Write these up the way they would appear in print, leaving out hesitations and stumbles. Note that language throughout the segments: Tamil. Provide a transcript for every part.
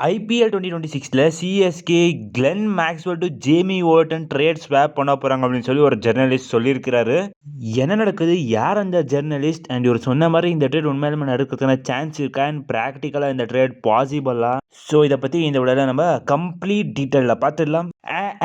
ஐபிஎல் 2026ல CSK Glenn Maxwell to Jamie Overton trade swap பண்ண போறாங்க அப்படின்னு சொல்லி ஒரு ஜெர்னலிஸ்ட் சொல்லியிருக்கிறாரு. என்ன நடக்குது, யார் அந்த ஜெர்னலிஸ்ட், அண்ட் இவர் சொன்ன மாதிரி இந்த ட்ரேட் உண்மையிலுமே நடக்கிறதுக்கான சான்ஸ் இருக்கா, அண்ட் ப்ராக்டிக்கலாக இந்த ட்ரேட் பாசிபிளா? ஸோ இதை பற்றி இந்த விட நம்ம கம்ப்ளீட் டீட்டெயிலில் பார்த்துடலாம்.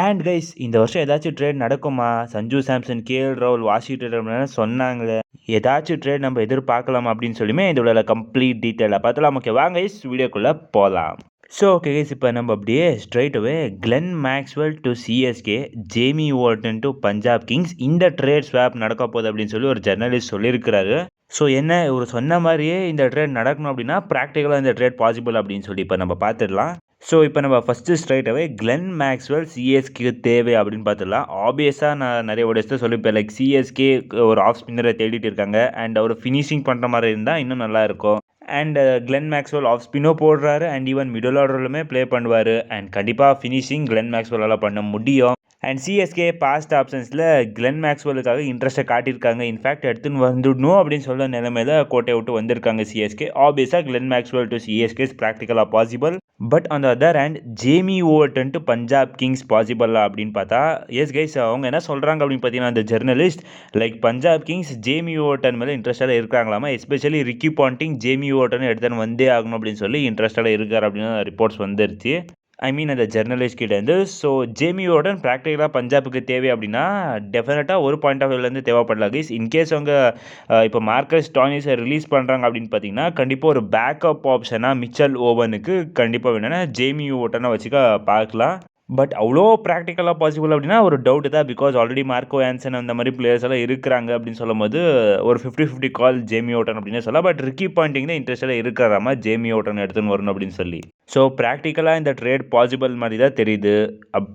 அண்ட் கைஸ், இந்த வருஷம் ஏதாச்சும் ட்ரேட் நடக்குமா? சஞ்சு சாம்சன், கேஎல் ராகுல், வாஷிங்டன் சொன்னாங்களே, ஏதாச்சும் ட்ரேட் நம்ம எதிர்பார்க்கலாமா அப்படின்னு சொல்லியுமே இந்த விட கம்ப்ளீட் டீட்டெயிலாக பார்த்துலாம். ஓகே வாங்க கைஸ், வீடியோக்குள்ளே போகலாம். ஸோ ஓகே கைஸ், இப்போ நம்ம அப்படியே straight away Glenn Maxwell to CSK, Jamie Overton to Punjab Kings, இந்த ட்ரேட் ஸ்வாப் நடக்க போகுது அப்படின்னு சொல்லி ஒரு ஜெர்னலிஸ்ட் சொல்லியிருக்கிறாரு. ஸோ என்ன இவர் சொன்ன மாதிரியே இந்த ட்ரேட் நடக்கணும் அப்படின்னா ப்ராக்டிக்கலாக இந்த ட்ரேட் பாசிபிள் அப்படின்னு சொல்லி இப்போ நம்ம பார்த்துடலாம். ஸோ இப்போ நம்ம first straight away Glenn Maxwell CSK தேவை அப்படின்னு பார்த்துடலாம். ஆப்வியஸாக நான் நிறைய ஒடேஸ்ட்டு சொல்லிப்பேன், லைக் சிஎஸ்கே ஒரு ஆஃப் ஸ்பின்னரை தேடிட்டு இருக்காங்க, அண்ட் அவர் ஃபினிஷிங் பண்ணுற மாதிரி இருந்தால் இன்னும் நல்லாயிருக்கும். அண்ட் கிளென் மேக்ஸ்வெல் ஆஃப் ஸ்பின்னோ போடுறாரு, அண்ட் ஈவன் மிடில் ஆர்டர்லுமே ப்ளே பண்ணுவார், அண்ட் கண்டிப்பாக ஃபினிஷிங் கிளென் மேக்ஸ்வெல்லால் பண்ண முடியும். அண்ட் சிஎஸ்கே பாஸ்ட் ஆப்ஷன்ஸில் கிளென் மேக்ஸ்வெல்லுக்காக இன்ட்ரெஸ்ட்டை காட்டியிருக்காங்க. இன்ஃபேக்ட் எடுத்துன்னு வந்துடணும் அப்படின்னு சொல்ல நிலைமையில கோட்டையை விட்டு வந்திருக்காங்க சிஎஸ்கே. ஆப்வியஸாக Glenn Maxwell to CSK is ப்ராக்டிக்கலாக possible. But on the other hand Jamie Overton to Punjab Kings பாசிபிளா அப்படின்னு பார்த்தா, எஸ் கைஸ், அவங்க என்ன சொல்கிறாங்க அப்படின்னு பார்த்தீங்கன்னா, அந்த journalist like Punjab Kings Jamie Overton மேலே இன்ட்ரெஸ்டாக இருக்காங்களாமா. Especially Ricky Ponting Jamie Overton எடுத்துன்னு வந்தே ஆகணும் அப்படின்னு சொல்லி இன்ட்ரெஸ்டாக இருக்கார் அப்படின்னு ரிப்போர்ட்ஸ் வந்துருச்சு. ஐ மீன் அந்த ஜெர்னலிஸ்ட் கிட்டேருந்து. ஸோ ஜேமி ஓவர்டன் ப்ராக்டிக்கலாக பஞ்சாபுக்கு தேவை அப்படின்னா டெஃபினட்டாக ஒரு பாயிண்ட் ஆஃப் வியூலேருந்து தேவைப்படலாம் கைஸ். இன்கேஸ் அவங்க இப்போ மார்க்கஸ் ஸ்டாய்னிஸை ரிலீஸ் பண்ணுறாங்க அப்படின்னு பார்த்தீங்கன்னா, கண்டிப்பாக ஒரு பேக்கப் ஆப்ஷனாக மிச்சல் ஓவனுக்கு கண்டிப்பாக வேணும்னா ஜேமி ஓவர்டனை வச்சுக்க பார்க்கலாம். பட் அவ்வளோ ப்ராக்டிக்கலாக பாசிபிள் அப்படின்னா ஒரு டவுட்டு தான். பிகாஸ் ஆல்ரெடி மார்க்கோ ஆன்சன் அந்த மாதிரி பிளேயர்ஸ் எல்லாம் இருக்கிறாங்க அப்படின்னு சொல்லும் போது ஒரு 50-50 கால் ஜேமி ஓவர்டன் அப்படின்னு சொல்லலாம். பட் ரிக்கி பாண்டிங் தான் இன்ட்ரெஸ்டாக இருக்கிறாமா ஜேமி ஓவர்டன் எடுத்துன்னு வரணும் அப்படின்னு சொல்லி. ஸோ ப்ராக்டிக்கலாக இந்த ட்ரேட் பாசிபிள் மாதிரி தான் தெரியுது.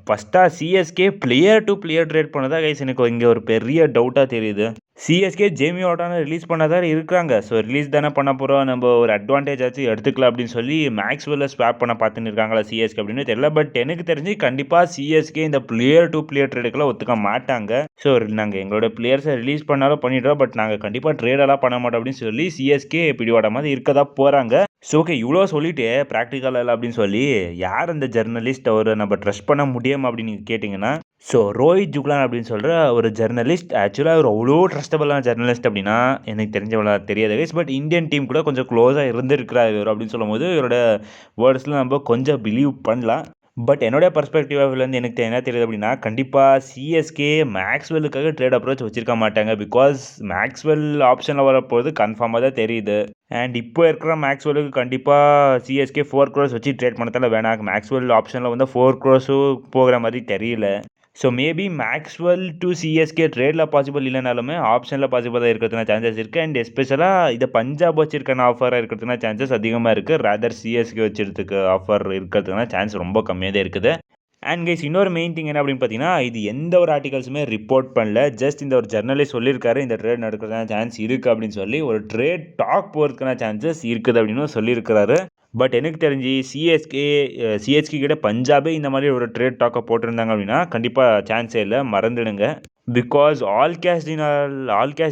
ஃபஸ்ட்டாக CSK player to player trade பண்ணதா கைஸ் எனக்கு இங்கே ஒரு பெரிய டவுட்டாக தெரியுது. சிஎஸ்கே ஜேமி ஓவர்டனை ரிலீஸ் பண்ணதான் இருக்கிறாங்க. ஸோ ரிலீஸ் தானே பண்ண போகிறோம், நம்ம ஒரு அட்வான்டேஜ் ஆச்சு எடுத்துக்கலாம் அப்படின்னு சொல்லி மேக்ஸ்வெல்ல ஸ்வாப் பண்ண பார்த்துன்னு இருக்காங்களா சிஎஸ்கே அப்படின்னு தெரியல. பட் எனக்கு தெரிஞ்சு கண்டிப்பாக சிஎஸ்கே இந்த பிளேயர் டு பிளேயர் ட்ரேடுக்கெல்லாம் ஒத்துக்க மாட்டாங்க. ஸோ நாங்கள் எங்களோட பிளேயர்ஸை ரிலீஸ் பண்ணாலும் பண்ணிடுறோம், பட் நாங்கள் கண்டிப்பாக ட்ரேடெல்லாம் பண்ண மாட்டோம் அப்படின்னு சொல்லி சிஎஸ்கே பிடிவாட மாதிரி இருக்கதா போகிறாங்க. ஸோ ஓகே, இவ்வளோ சொல்லிட்டு ப்ராக்டிக்கல் இல்லை அப்படின்னு சொல்லி யார் அந்த ஜெர்னலிஸ்ட், அவரை நம்ம ட்ரஸ்ட் பண்ண முடியும் அப்படின்னு நீங்கள் கேட்டிங்கன்னா, ஸோ ரோஹித் ஜுக்லான் அப்படின்னு சொல்கிற ஒரு ஜெர்னலிஸ்ட். ஆக்சுவலாக அவர் அவ்வளோ ட்ரஸ்டபுளான ஜெர்னலிஸ்ட் அப்படின்னா எனக்கு தெரிஞ்சவளா தெரியாது கைஸ். பட் இந்தியன் டீம் கூட கொஞ்சம் க்ளோஸாக இருந்திருக்கிறார் இவர் அப்படின்னு சொல்லும் போது இவரோட வேர்ட்ஸில் நம்ம கொஞ்சம் பிலீவ் பண்ணலாம். பட் என்னுடைய பர்ஸ்பெக்டிவ்லேருந்து எனக்கு என்ன தெரியுது அப்படின்னா, கண்டிப்பாக சிஎஸ்கே மேக்ஸ்வெல்லுக்காக ட்ரேட் அப்ரோச் வச்சிருக்க மாட்டாங்க. பிகாஸ் மேக்ஸ்வெல் ஆப்ஷனில் வரப்போது கன்ஃபார்மாக தான் தெரியுது. அண்ட் இப்போ இருக்கிற மேக்ஸ்வெல்லுக்கு கண்டிப்பாக சிஎஸ்கே 4 crores வச்சு ட்ரேட் பண்ணதால வேணாம். மேக்ஸ்வெல் ஆப்ஷனில் வந்து 4 crores போகிற மாதிரி தெரியல. So maybe Maxwell to CSK ட்ரேடில் பாசிபிள் இல்லைனாலுமே ஆப்ஷனில் பாசிபிளாக இருக்கிறதுனா சான்சஸ் இருக்குது. அண்ட் எஸ்பெஷலாக இதை பஞ்சாப் வச்சிருக்கான ஆஃபராக இருக்கிறதுனா சான்சஸ் அதிகமாக இருக்குது. ரேதர் சிஎஸ்கே வச்சிருக்கிறதுக்கு ஆஃபர் இருக்கிறதுனா சான்ஸ் ரொம்ப கம்மியாக தான் இருக்குது. அண்ட் கைஸ், இன்னொரு மெயின் திங் என்ன அப்படின்னு பார்த்தீங்கன்னா, இது எந்த ஒரு ஆர்டிகல்ஸுமே ரிப்போர்ட் பண்ணல. ஜஸ்ட் இந்த ஒரு ஜெர்னலிஸ்ட் சொல்லியிருக்காரு இந்த ட்ரேட் நடக்கிறதுனா சான்ஸ் இருக்குது அப்படின்னு சொல்லி, ஒரு ட்ரேட் டாக் போகிறதுக்கான சான்சஸ் இருக்குது அப்படின்னு சொல்லியிருக்கிறாரு. பட் எனக்கு தெரிஞ்சு சிஎஸ்கே கிட்ட பஞ்சாபே இந்த மாதிரி ஒரு ட்ரேட் டாக்கை போட்டிருந்தாங்க அப்படின்னா கண்டிப்பாக சான்ஸே இல்லை, மறந்துடுங்க. பிகாஸ் ஆல் கேஷ்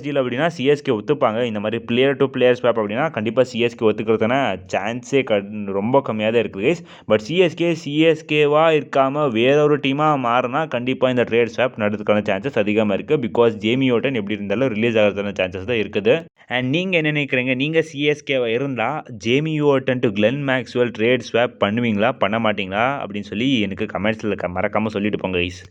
டீல் அப்படின்னா சிஎஸ்கே ஒத்துப்பாங்க. இந்த மாதிரி பிளேயர் டு பிளேயர் ஸ்வாப் அப்படின்னா கண்டிப்பாக சிஎஸ்கே ஒத்துக்கிறதுனா சான்ஸே ரொம்ப கம்மியாக தான் இருக்குது கைஸ். பட் சிஎஸ்கேவாக இருக்காமல் வேற ஒரு டீமாக மாறினா கண்டிப்பாக இந்த ட்ரேட் ஸ்வாப் நடத்துக்கான சான்சஸ் அதிகமாக இருக்குது. பிகாஸ் ஜேமி ஓவர்டன் எப்படி இருந்தாலும் ரிலீஸ் ஆகிறதுக்கான சான்சஸ் தான் இருக்குது. அண்ட் நீங்கள் என்ன நினைக்கிறீங்க? நீங்கள் சிஎஸ்கேவாக இருந்தால் Jamie Overton to Glenn Maxwell trade swap பண்ணுவீங்களா பண்ண மாட்டிங்களா அப்படின்னு சொல்லி எனக்கு கமெண்ட்ஸில் மறக்காமல் சொல்லிட்டு போங்க கைஸ்.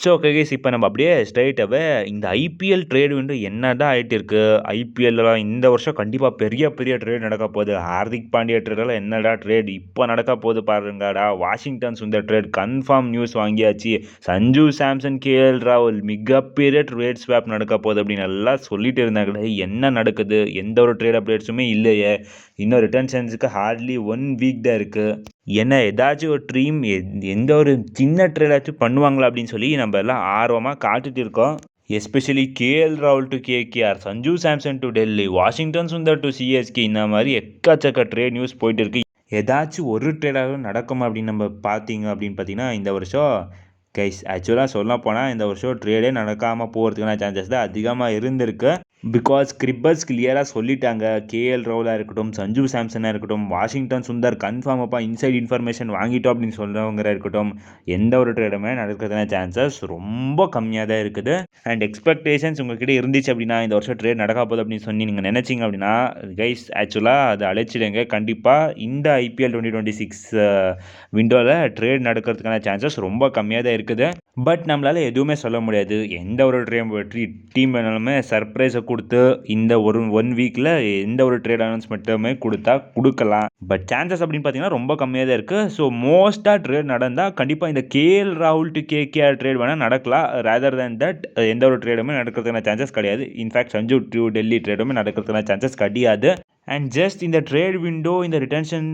ஸோ ஓகே கைஸ், இப்போ நம்ம அப்படியே ஸ்ட்ரைட்டாகவே இந்த ஐபிஎல் ட்ரேடு வந்து என்ன தான் ஆகிட்டு இருக்குது. ஐபிஎல்ல இந்த வருஷம் கண்டிப்பாக பெரிய பெரிய ட்ரேட் நடக்க போகுது. ஹார்திக் பாண்டியா ட்ரேடெல்லாம் என்னடா ட்ரேட் இப்போ நடக்க போகுது பாருங்கடா. Washington Sundar trade confirm news வாங்கியாச்சு. சஞ்சு சாம்சன், கேஎல் ராகுல் மிகப்பெரிய ட்ரேட் ஸ்வாப் நடக்க போகுது அப்படின்னு எல்லாம் சொல்லிட்டு இருந்தாங்களே, என்ன நடக்குது? எந்த ஒரு ட்ரேட் அப்டேட்ஸுமே இல்லையே. இன்னும் ரிட்டர்ன்ஷன்ஸுக்கு ஹார்ட்லி 1 week தான் இருக்குது. என்ன ஏதாச்சும் ஒரு ட்ரீம், எந்த ஒரு சின்ன ட்ரேடாச்சும் பண்ணுவாங்களா அப்படின்னு சொல்லி நம்ம எல்லாம் ஆர்வமாக காத்துட்டு இருக்கோம். எஸ்பெஷலி கேஎல் ராகுல் to KKR, Sanju Samson to Delhi, Washington Sundar to CSK, இந்த மாதிரி எக்கச்சக்க ட்ரேட் நியூஸ் போயிட்டு இருக்கு. ஏதாச்சும் ஒரு ட்ரேடாக நடக்குமா அப்படின்னு நம்ம பார்த்தீங்கன்னா இந்த வருஷம் கைஸ் ஆக்சுவலாக சொல்ல போனால் இந்த வருஷம் ட்ரேடே நடக்காமல் போகிறதுக்கான சான்சஸ் தான் அதிகமாக இருந்திருக்கு. பிகாஸ் கிரிப்பர்ஸ் கிளியராக சொல்லிட்டாங்க. கேஎல் ராகுலாக இருக்கட்டும், சஞ்சு சாம்சனாக இருக்கட்டும், வாஷிங்டன் சுந்தர் கன்ஃபார்ம் அப்பா இன்சைட் இன்ஃபர்மேஷன் வாங்கிட்டோம் அப்படின்னு சொல்கிறவங்க இருக்கட்டும், எந்த ஒரு ட்ரேடுமே நடக்கிறதுனா சான்சஸ் ரொம்ப கம்மியாக தான் இருக்குது. அண்ட் எக்ஸ்பெக்டேஷன்ஸ் உங்ககிட்ட இருந்துச்சு அப்படின்னா இந்த வருஷம் ட்ரேட் நடக்க போகுது அப்படின்னு சொல்லி நீங்கள் நினச்சிங்க அப்படின்னா கைஸ் ஆக்சுவலாக அதை அழைச்சிடுங்க. கண்டிப்பாக இந்த ஐபிஎல் 2026 விண்டோவில் ட்ரேட் நடக்கிறதுக்கான சான்சஸ் ரொம்ப கம்மியாக தான் இருக்குது. பட் நம்மளால் எதுவுமே சொல்ல முடியாது. எந்த ஒரு டீம் வேணாலுமே சர்ப்ரைஸை கொடுத்து இந்த ஒரு 1 வீக்கில் எந்த ஒரு ட்ரேட் அனௌன்ஸ்மெண்ட்டுமே கொடுக்கலாம். பட் சான்சஸ் அப்படின்னு பார்த்தீங்கன்னா ரொம்ப கம்மியாக தான் இருக்குது. ஸோ மோஸ்ட்டாக ட்ரேட் நடந்தால் கண்டிப்பாக இந்த கேஎல் ராகுல் டு கேகேஆர் ட்ரேட் வேணால் நடக்கலாம். ரேதர் தேன் தட் எந்த ஒரு ட்ரேடுமே நடக்கிறதுக்கான சான்சஸ் கிடையாது. இன்ஃபேக்ட் சஞ்சு டு டெல்லி ட்ரேடுமே நடக்கிறதுக்கான சான்சஸ் கிடையாது. அண்ட் ஜஸ்ட் இந்த ட்ரேட் விண்டோ இந்த ரிட்டன்ஷன்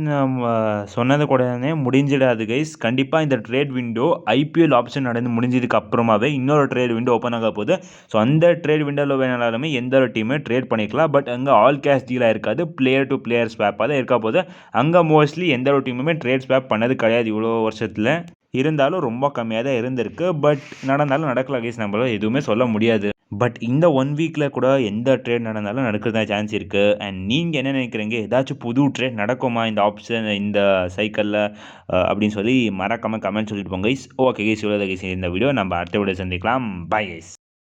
சொன்னது கூடனே முடிஞ்சிடாது கைஸ். கண்டிப்பாக இந்த ட்ரேட் விண்டோ ஐபிஎல் ஆப்ஷன் நடந்து முடிஞ்சதுக்கு அப்புறமாவே இன்னொரு ட்ரேட் விண்டோ ஓப்பன் ஆக போகுது. ஸோ அந்த ட்ரேட் விண்டோவில் வேணாலுமே எந்த ஒரு டீமே ட்ரேட் பண்ணிக்கலாம். பட் அங்கே ஆல் கேஷ் டீலாக இருக்காது, பிளேயர் டு பிளேயர் ஸ்வாப்பாக தான் இருக்க போகுது. அங்கே மோஸ்ட்லி எந்த ஒரு டீமுமே ட்ரேட் ஸ்வாப் பண்ணது கிடையாது இவ்வளோ வருஷத்தில். இருந்தாலும் ரொம்ப கம்மியாக தான் இருந்திருக்கு. பட் நடந்தாலும் நடக்கலாம் கைஸ், நம்மளால் எதுவுமே சொல்ல முடியாது. பட் இந்த 1 வீக்கில் கூட எந்த ட்ரேட் நடந்தாலும் நடக்கிறதா சான்ஸ் இருக்குது. அண்ட் நீங்கள் என்ன நினைக்கிறீங்க, ஏதாச்சும் புது ட்ரேட் நடக்குமா இந்த ஆப்ஷன் இந்த சைக்கிளில் அப்படின்னு சொல்லி மறக்காமல் கமெண்ட் சொல்லிட்டு போங்க கைஸ். ஓகே கைஸ், இவ்வளோ கைஸ் இந்த வீடியோ. நம்ம அடுத்த வீடியோ சந்திக்கலாம். Bye guys.